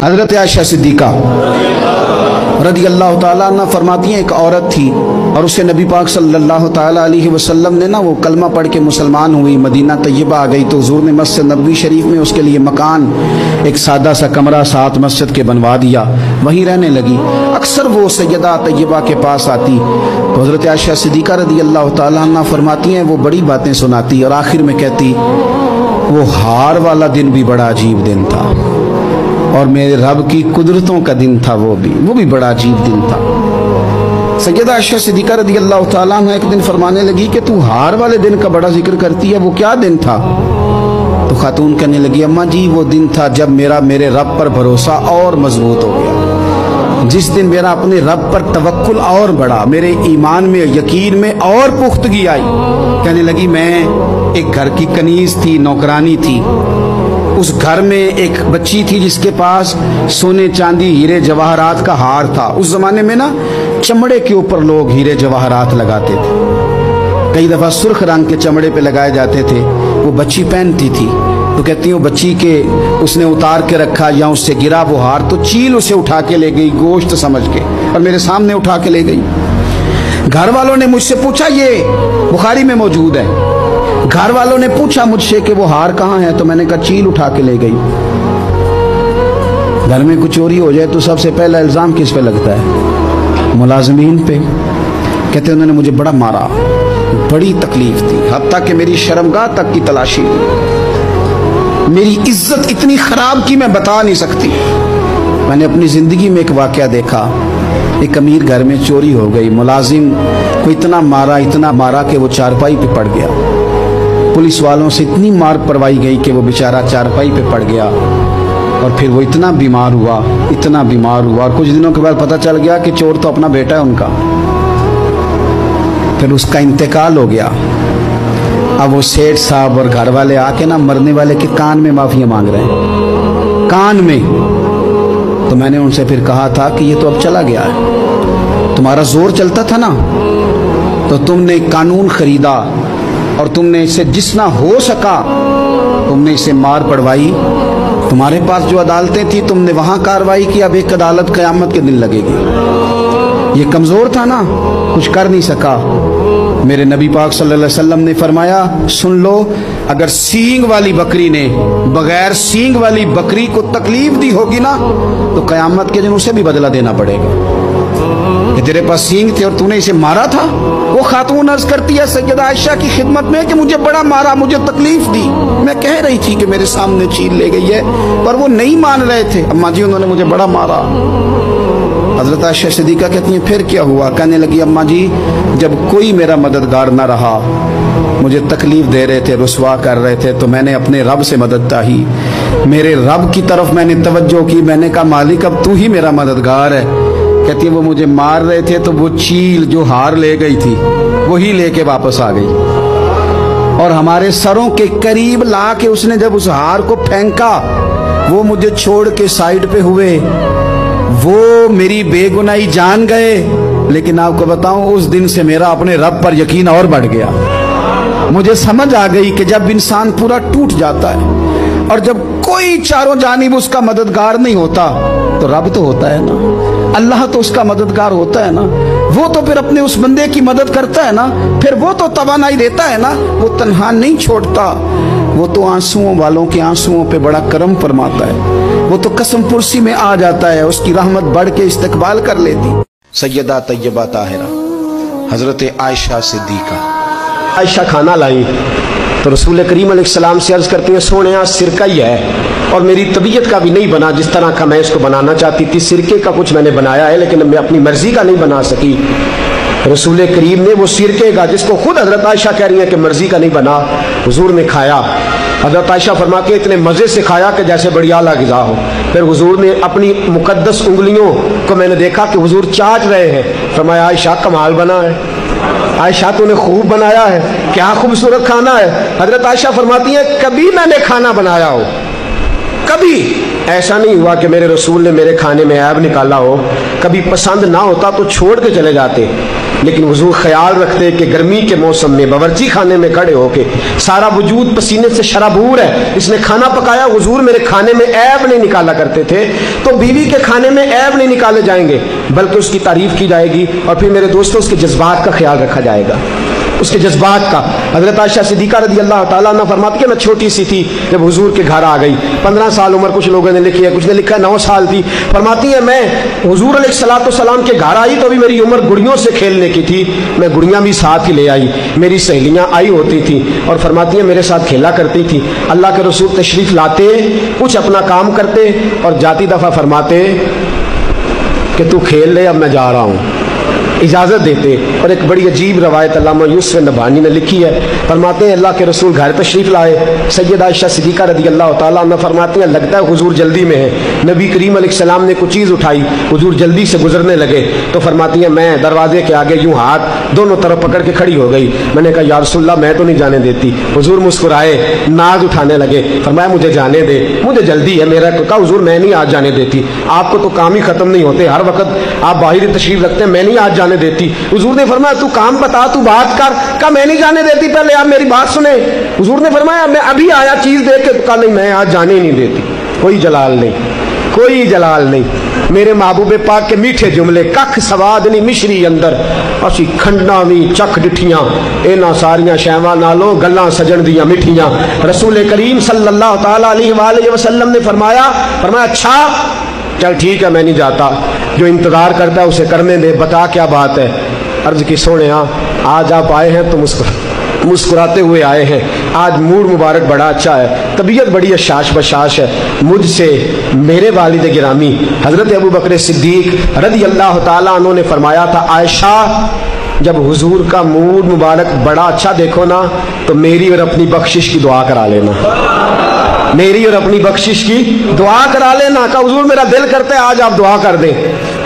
हज़रत आयशा सिद्दीक़ा रज़ी अल्लाह ताला अन्हा फरमाती हैं, एक औरत थी और उसे नबी पाक सल्लल्लाहु ताला अलैहि वसल्लम ने वो कलमा पढ़ के मुसलमान हुई, मदीना तैयबा आ गई तो हुज़ूर ने मस्जिद नबवी शरीफ में उसके लिए मकान, एक सादा सा कमरा साथ मस्जिद के बनवा दिया, वहीं रहने लगी। अक्सर वो सैयदा तैयबा के पास आती तो हज़रत आयशा सिद्दीक़ा रज़ी अल्लाह ताला अन्हा फरमाती हैं, वो बड़ी बातें सुनाती और आखिर में कहती, वो हार वाला दिन भी बड़ा अजीब दिन था और मेरे रब की कुदरतों का दिन था, वो भी बड़ा अजीब दिन था। सैयदा आयशा सिद्दीक़ा रज़ी अल्लाह ताला अन्हा एक दिन फरमाने लगी कि तू हार वाले दिन का बड़ा जिक्र करती है, वो क्या दिन था? तो खातून कहने लगी, अम्मा जी वो दिन था जब मेरे रब पर भरोसा और मजबूत हो गया, जिस दिन मेरा अपने रब पर तवक्कुल और बढ़ा, मेरे ईमान में यकीन में और पुख्तगी आई। कहने लगी, मैं एक घर की कनीज थी, नौकरानी थी, उस घर में एक बच्ची थी जिसके पास सोने चांदी हीरे जवाहरात का हार था। उस जमाने में ना चमड़े के ऊपर लोग हीरे जवाहरात लगाते थे, कई दफा सुर्ख रंग के चमड़े पे लगाए जाते थे। वो बच्ची पहनती थी तो कहती हूँ बच्ची के उसने उतार के रखा या उससे गिरा वो हार तो चील उसे उठा के ले गई गोश्त समझ के और मेरे सामने उठा के ले गई। घर वालों ने मुझसे पूछा, ये बुखारी में मौजूद है, घर वालों ने पूछा मुझसे कि वो हार कहाँ है, तो मैंने कहा चील उठा के ले गई। घर में कुछ चोरी हो जाए तो सबसे पहला इल्जाम किस पे लगता है? मुलाजिमीन पे। कहते उन्होंने मुझे बड़ा मारा, बड़ी तकलीफ थी, हत्ता कि मेरी शर्मगाह तक की तलाशी ली, मेरी इज्जत इतनी खराब की मैं बता नहीं सकती। मैंने अपनी जिंदगी में एक वाकया देखा, एक अमीर घर में चोरी हो गई, मुलाजिम को इतना मारा कि वो चारपाई पे पड़ गया। पुलिस वालों से इतनी मार परवाई गई कि वो बेचारा चारपाई पे पड़ गया और फिर वो इतना बीमार हुआ और कुछ दिनों के बाद पता चल गया कि चोर तो अपना बेटा है उनका। फिर उसका इंतकाल हो गया। अब वो सेठ साहब और घर वाले आके ना मरने वाले के कान में माफिया मांग रहे हैं, कान में। तो मैंने उनसे फिर कहा था कि ये तो अब चला गया है, तुम्हारा जोर चलता था ना तो तुमने कानून खरीदा और तुमने इसे जितना हो सका तुमने इसे मार पड़वाई। तुम्हारे पास जो अदालतें थी तुमने वहां कार्रवाई की, अब एक अदालत क़यामत के दिन लगेगी। ये कमजोर था ना, कुछ कर नहीं सका। मेरे नबी पाक सल्लल्लाहु अलैहि वसल्लम ने फरमाया, सुन लो, अगर सींग वाली बकरी ने बगैर सींग वाली बकरी को तकलीफ दी होगी ना तो क़यामत के दिन उसे भी बदला देना पड़ेगा। तेरे पास सींग थे और तूने इसे मारा था। वो खातून अर्ज करती है सैयदा आयशा की खिदमत में कि मुझे बड़ा मारा, मुझे तकलीफ दी। मैं कह रही थी कि मेरे सामने चील ले गई है, पर वो नहीं मान रहे थे। अम्मा जी उन्होंने मुझे बड़ा मारा। हज़रत आयशा सिद्दीक़ा कहती हैं, फिर क्या हुआ? कहने लगी, अम्मा जी जब कोई मेरा मददगार न रहा, मुझे तकलीफ दे रहे थे, रुसवा कर रहे थे, तो मैंने अपने रब से मदद चाही, मेरे रब की तरफ मैंने तवज्जो की। मैंने कहा, मालिक अब तू ही मेरा मददगार है। कहती है, वो मुझे मार रहे थे तो वो चील जो हार ले गई थी वही लेके वापस आ गई और हमारे सरों के करीब ला के उसने जब उस हार को फेंका, वो मुझे छोड़ के साइड पे हुए, वो मेरी बेगुनाही जान गए। लेकिन आपको बताऊं, उस दिन से मेरा अपने रब पर यकीन और बढ़ गया। मुझे समझ आ गई कि जब इंसान पूरा टूट जाता है और जब कोई चारों जानिब उसका मददगार नहीं होता तो रब तो होता है ना, अल्लाह तो उसका मददगार होता है ना, वो तो फिर अपने उस बंदे की मदद करता है ना, फिर वो तो तवानाई देता है ना, वो तन्हा नहीं छोड़ता, वो तो आंसुओं वालों के आंसुओं पे बड़ा करम फरमाता है, वो तो कसम पुरसी में आ जाता है, उसकी रहमत बढ़ के इस्तकबाल कर लेती। सैयदा तैयबा ताहिरा हजरत आयशा सिद्दीक़ा। आयशा खाना लाई तो रसूल करीम अलैहिस्सलाम से अर्ज करती है, सोने यहाँ सिरका ही है और मेरी तबीयत का भी नहीं बना जिस तरह का मैं इसको बनाना चाहती थी। सिरके का कुछ मैंने बनाया है लेकिन मैं अपनी मर्जी का नहीं बना सकी। रसूल करीम ने वो सिरके का, जिसको खुद हजरत आयशा कह रही है कि मर्जी का नहीं बना, हुजूर ने खाया। हजरत आयशा फरमा के इतने मज़े से खाया कि जैसे बड़ी आला ग़िज़ा हो। फिर हुजूर ने अपनी मुकद्दस उंगलियों को मैंने देखा कि हुजूर चाट रहे हैं। फरमाया, आयशा कमाल बना है, आयशा तूने खूब बनाया है, क्या खूबसूरत खाना है। हजरत आयशा फरमाती है, कभी मैंने खाना बनाया हो, कभी ऐसा नहीं हुआ कि मेरे रसूल ने मेरे खाने में ऐब निकाला हो, कभी पसंद ना होता तो छोड़ के चले जाते, لیکن हुजूर ख्याल रखते कि गर्मी के मौसम में बावर्ची खाने में खड़े होके सारा वजूद पसीने से शराबूर है, इसने खाना पकाया, हुजूर मेरे खाने में ऐब नहीं निकाला करते थे। तो बीवी के खाने में ऐब नहीं निकाले जाएंगे बल्कि उसकी तारीफ की जाएगी और फिर मेरे दोस्तों उसके जज्बात का ख्याल रखा जाएगा, उसके जज्बात का। हज़रत आयशा सिद्दीक़ा रज़ी अल्लाह ताला अन्हा फरमाती है मैं छोटी सी थी जब हुजूर के घर आ गई, 15 साल उम्र, कुछ लोगों ने लिखी है, कुछ ने लिखा 9 साल थी। फरमाती है मैं हुजूर अलैहिस्सलाम के घर आई तो अभी मेरी उम्र गुड़ियों से खेलने की थी, मैं गुड़ियाँ भी साथ ही ले आई, मेरी सहेलियाँ आई होती थी और फरमाती है मेरे साथ खेला करती थी। अल्लाह के रसूल तशरीफ़ लाते, कुछ अपना काम करते और जाती दफ़ा फरमाते कि तू खेल ले, अब मैं जा रहा हूँ, इजाज़त देते। और एक बड़ी अजीब रवायत अल्लामा यूसुफ नबहानी ने लिखी है, फरमाते हैं अल्लाह के रसूल घर तशरीफ़ लाए, सैयदा आयशा सिद्दीक़ा रज़ी अल्लाह ताला अन्हा फरमाती हैं लगता है हुजूर जल्दी में है। नबी करीम अलैहिस्सलाम ने कुछ चीज़ उठाई, हुजूर जल्दी से गुजरने लगे तो फरमाती हैं मैं दरवाजे के आगे यूँ हाथ दोनों तरफ पकड़ के खड़ी हो गई। मैंने कहा या रसूलल्लाह मैं तो नहीं जाने देती। हुजूर मुस्कुराए, नाज उठाने लगे, फरमाया मुझे जाने दे, मुझे जल्दी है। मेरा कहा हुजूर मैं नहीं आज जाने देती, आपको तो काम ही ख़त्म नहीं होते, हर वक्त आप बाहर तशरीफ़ रखते हैं, मैं नहीं आज जाने देती। हुजूर ने फरमाया तू काम बता, तू बात कर। कहा मैं नहीं जाने देती, पहले आप मेरी बात सुने। हुजूर ने फरमाया मैं अभी आया चीज देख के, कहा नहीं मैं आज जाने ही नहीं देती। कोई जलाल नहीं, कोई जलाल नहीं। मेरे महबूबे पाक के मीठे जुमले कख सवाद नहीं मिश्री अंदर, असी खंडा भी चख डिठियां, इन्हां सारियां शैवां नालों गल्लां सजन दियां मिठियां। रसूल करीम सल्लल्लाहु ताला अलैहि वसल्लम ने फरमाया अच्छा चल ठीक है मैं नहीं जाता, जो इंतजार करता है उसे करने दे, बता क्या बात है। अर्ज की सोने आज आप आए हैं तो मुस्कुराते हुए आए हैं, आज मूड मुबारक बड़ा अच्छा है, तबीयत बड़ी अशाश बशाश है। मुझसे मेरे वालिद गिरामी हज़रत अबू बकर सिद्दीक रज़ी अल्लाह ताला अन्हु ने फरमाया था आयशा जब हुजूर का मूड मुबारक बड़ा अच्छा देखो ना तो मेरी और अपनी बख्शिश की दुआ करा लेना, मेरी और अपनी बख्शिश की दुआ करा लेना। का हुजूर मेरा दिल करता है आज आप दुआ कर दें।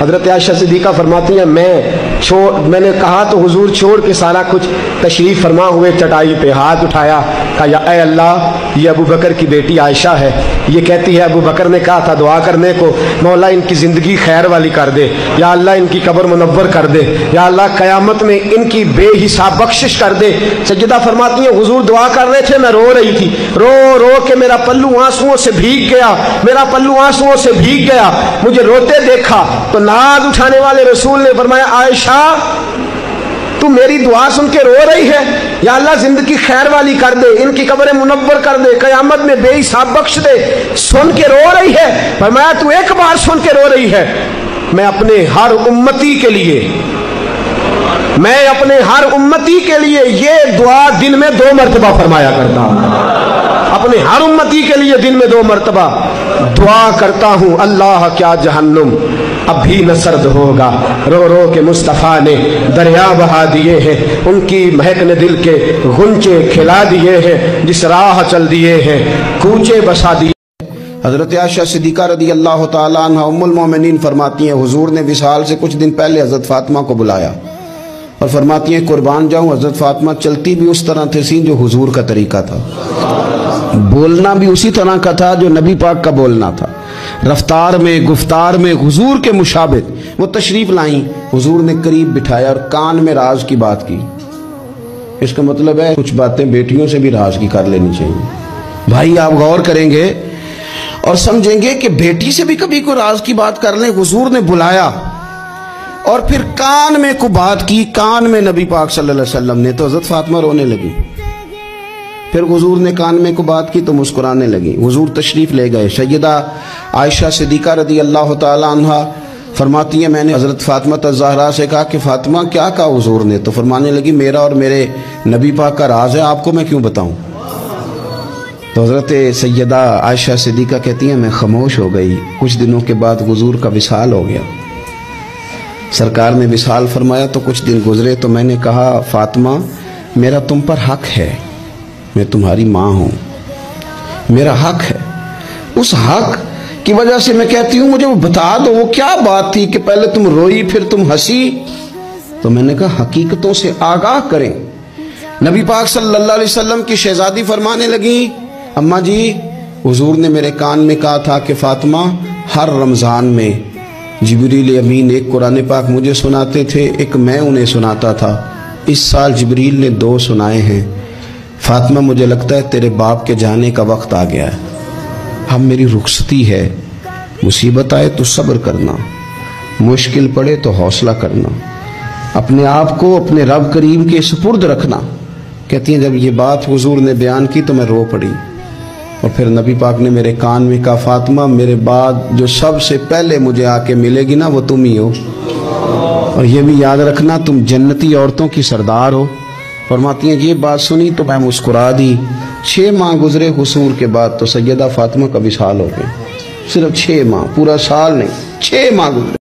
हज़रत आयशा सिद्दीक़ा फरमाती हैं मैंने कहा तो हुजूर छोड़ के सारा कुछ तशरीफ़ फरमा हुए चटाई पे हाथ उठाया, कहा या ऐ अल्लाह ये अबू बकर की बेटी आयशा है, ये कहती है अबू बकर ने कहा था दुआ करने को, मौला इनकी ज़िंदगी खैर वाली कर दे, या अल्लाह इनकी कब्र मुनव्वर कर दे, या अल्लाह क़यामत में इनकी बेहिसाब बख्शिश कर दे। सज्जदा फरमाती है हुजूर दुआ कर रहे थे, मैं रो रही थी, रो रो के मेरा पल्लू आंसुओं से भीग गया, मेरा पल्लू आंसुओं से भीग गया। मुझे रोते देखा तो नाज उठाने वाले रसूल ने फरमाया आयशा तू मेरी दुआ सुन के रो रही है, या अल्लाह जिंदगी खैर वाली कर दे, इनकी कब्रें मुनव्वर कर दे, कयामत में बेहिसाब बख्श दे, सुन के रो रही है। फरमाया तू एक बार सुन के रो रही है, मैं अपने हर उम्मती के लिए ये दुआ दिन में 2 मरतबा फरमाया करता हूं, अपने हर उम्मती के लिए दिन में 2 मरतबा दुआ करता हूं। अल्लाह क्या जहन्नुम अब भी न सर्द होगा, रो रो के मुस्तफ़ा ने दरिया बहा दिए हैं, उनकी महक ने दिल के गुंचे खिला दिए हैं, जिस राह चल दिए हैं कूचे बसा दिए। हज़रत आयशा सिद्दीक़ा रज़ी अल्लाह ताला अन्हा उम्मुल मोमिनीन फरमाती हैं हुजूर ने विसाल से कुछ दिन पहले हज़रत फ़ातिमा को बुलाया और फरमाती हैं कुर्बान जाऊं हज़रत फ़ातिमा चलती भी उस तरह थी जो हुजूर का तरीका था, बोलना भी उसी तरह का था जो नबी पाक का बोलना था, रफ्तार में गुफ्तार में हुजूर के मुशाबिह। वो तशरीफ़ लाई, हुजूर ने करीब बिठाया और कान में राज की बात की। इसका मतलब है कुछ बातें बेटियों से भी राज की कर लेनी चाहिए। भाई आप गौर करेंगे और समझेंगे कि बेटी से भी कभी कोई राज की बात कर लें। हुजूर ने बुलाया और फिर कान में को बात की, कान में नबी पाक सल्लल्लाहु अलैहि वसल्लम ने, तो हज़रत फ़ातिमा रोने लगी। फिर हुजूर ने कान में को बात की तो मुस्कुराने लगी। हुजूर तशरीफ़ ले गए। सैयदा आयशा सिद्दीक़ा रज़ी अल्लाह ताला अन्हा फरमाती है मैंने हज़रत फ़ातिमा ज़हरा से कहा कि फ़ातिमा क्या कहा हुजूर ने, तो फरमाने लगी मेरा और मेरे नबी पाक का राज है, आपको मैं क्यों बताऊं। तो हज़रत सैयदा आयशा सिद्दीक़ा कहती हैं मैं खामोश हो गई। कुछ दिनों के बाद हुजूर का विसाल हो गया, सरकार ने विसाल फरमाया तो कुछ दिन गुजरे तो मैंने कहा फ़ातिमा मेरा तुम पर हक है, मैं तुम्हारी माँ हूँ, मेरा हक है। उस हक की वजह से मैं कहती हूँ मुझे वो बता दो वो क्या बात थी कि पहले तुम रोई फिर तुम हंसी। तो मैंने कहा हकीकतों से आगाह करें। नबी पाक सल्लल्लाहु अलैहि वसल्लम की शहजादी फरमाने लगी अम्मा जी हुजूर ने मेरे कान में कहा था कि फ़ातिमा हर रमज़ान में जिब्रील अमीन एक कुरान पाक मुझे सुनाते थे, एक मैं उन्हें सुनाता था। इस साल जिब्रील ने 2 सुनाए हैं। फातिमा मुझे लगता है तेरे बाप के जाने का वक्त आ गया है, अब मेरी रुखसती है। मुसीबत आए तो सब्र करना, मुश्किल पड़े तो हौसला करना, अपने आप को अपने रब करीम के सुपुर्द रखना। कहती हैं जब ये बात हुजूर ने बयान की तो मैं रो पड़ी, और फिर नबी पाक ने मेरे कान में कहा, फातिमा मेरे बाद जो सबसे पहले मुझे आके मिलेगी ना वो तुम ही हो, और ये भी याद रखना तुम जन्नती औरतों की सरदार हो। फरमाती हैं ये बात सुनी तो मैं मुस्कुरा दी। 6 माह गुजरे हुसूर के बाद तो सैयदा फातिमा का विसाल हो गया। सिर्फ 6 माह, पूरा साल नहीं, 6 माह गुजरे।